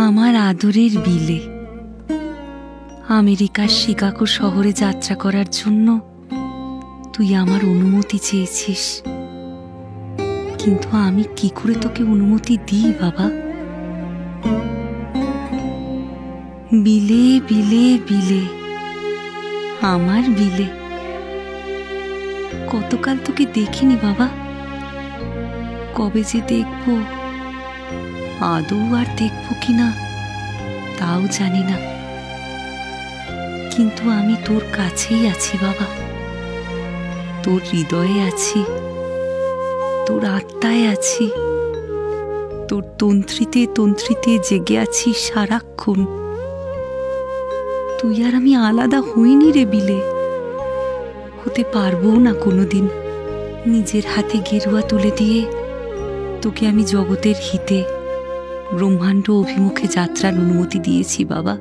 আমার আদরের বিলে, আমেরিকার শিকাগো শহরে যাত্রা করার জন্য তুই আমার অনুমতি চেয়েছিস, কিন্তু আমি কি করে তোকে অনুমতি দিই বাবা? বিলে বিলে বিলে, আমার বিলে। কতকাল তোকে দেখিনি বাবা, কবে যে দেখবো, আদৌ আর দেখবো কিনা তাও জানি না, কিন্তু আমি তোর কাছেই আছি বাবা, তোর হৃদয়ে আছি, তোর আত্মায় আছি, তোর তন্ত্রীতে তন্ত্রীতে জেগে আছি সারাক্ষণ। তুই আর আমি আলাদা হইনি রে বিলে, হতে পারবো না কোনোদিন। নিজের হাতে গেরুয়া তুলে দিয়ে তোকে আমি জগতের হিতে ব্রহ্মাণ্ড অভিমুখে যাত্রার অনুমতি দিয়েছি বাবা।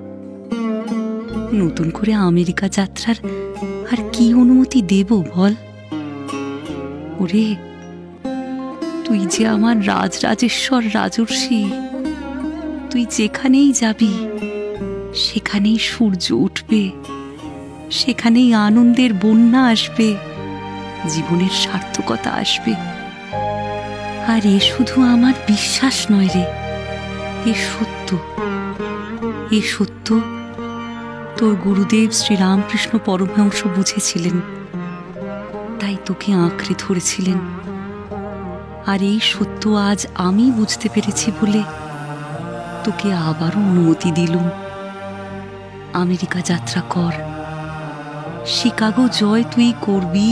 নতুন করে আমেরিকা যাত্রার আর কি অনুমতি দেব বল? ওরে, তুই যে আমার রাজরাজেশ্বর রাজর্ষি, তুই যেখানেই যাবি সেখানেই সূর্য উঠবে, সেখানেই আনন্দের বন্যা আসবে, জীবনের সার্থকতা আসবে। আর এ শুধু আমার বিশ্বাস নয় রে, এ সত্য, এ সত্য তোর গুরুদেব শ্রীরামকৃষ্ণ পরমহংস বুঝেছিলেন, তাই তোকে আঁকড়ে ধরেছিলেন। আর এই সত্য আজ আমি বুঝতে পেরেছি বলে তোকে আবারও অনুমতি দিলুম। আমেরিকা যাত্রা কর, শিকাগো জয় তুই করবি,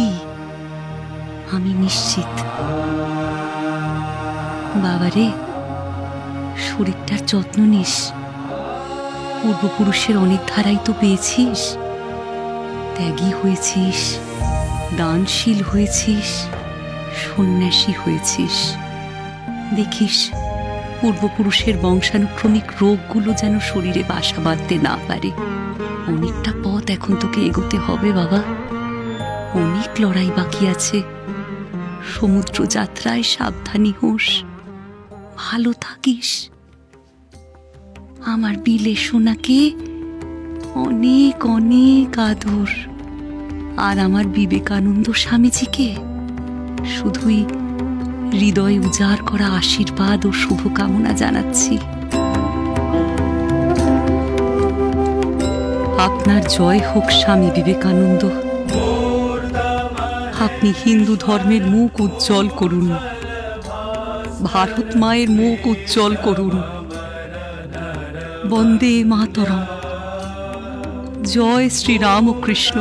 আমি নিশ্চিত। বাবারে, শরীরটার যত্ন নিস, পূর্বপুরুষের অনেক ধারাই তো পেয়েছিস, ত্যাগী হয়েছিস, দানশীল হয়েছিস, সন্ন্যাসী হয়েছিস। দেখিস পূর্বপুরুষের বংশানুক্রমিক রোগগুলো যেন শরীরে বাসা বাঁধতে না পারে। অনেকটা পথ এখন তোকে এগোতে হবে বাবা, অনেক লড়াই বাকি আছে। সমুদ্র যাত্রায় সাবধানী হোস, ভালো থাকিস। আমার বিলে সোনাকে অনেক অনেক আদর, আর আমার বিবেকানন্দ স্বামীজিকে শুধুই হৃদয় উজাড় করা আশীর্বাদ ও শুভকামনা জানাচ্ছি। আপনার জয় হোক স্বামী বিবেকানন্দ। আপনি হিন্দু ধর্মের মুখ উজ্জ্বল করুন, ভারত মায়ের মুখ উজ্জ্বল করুন। বন্দে মাতরম। জয় শ্রীরামকৃষ্ণ।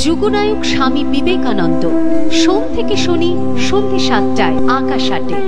যুগনায়ক স্বামী বিবেকানন্দ, সোম থেকে শনি সন্ধ্যে ৭টায়, আকাশ ৮-এ।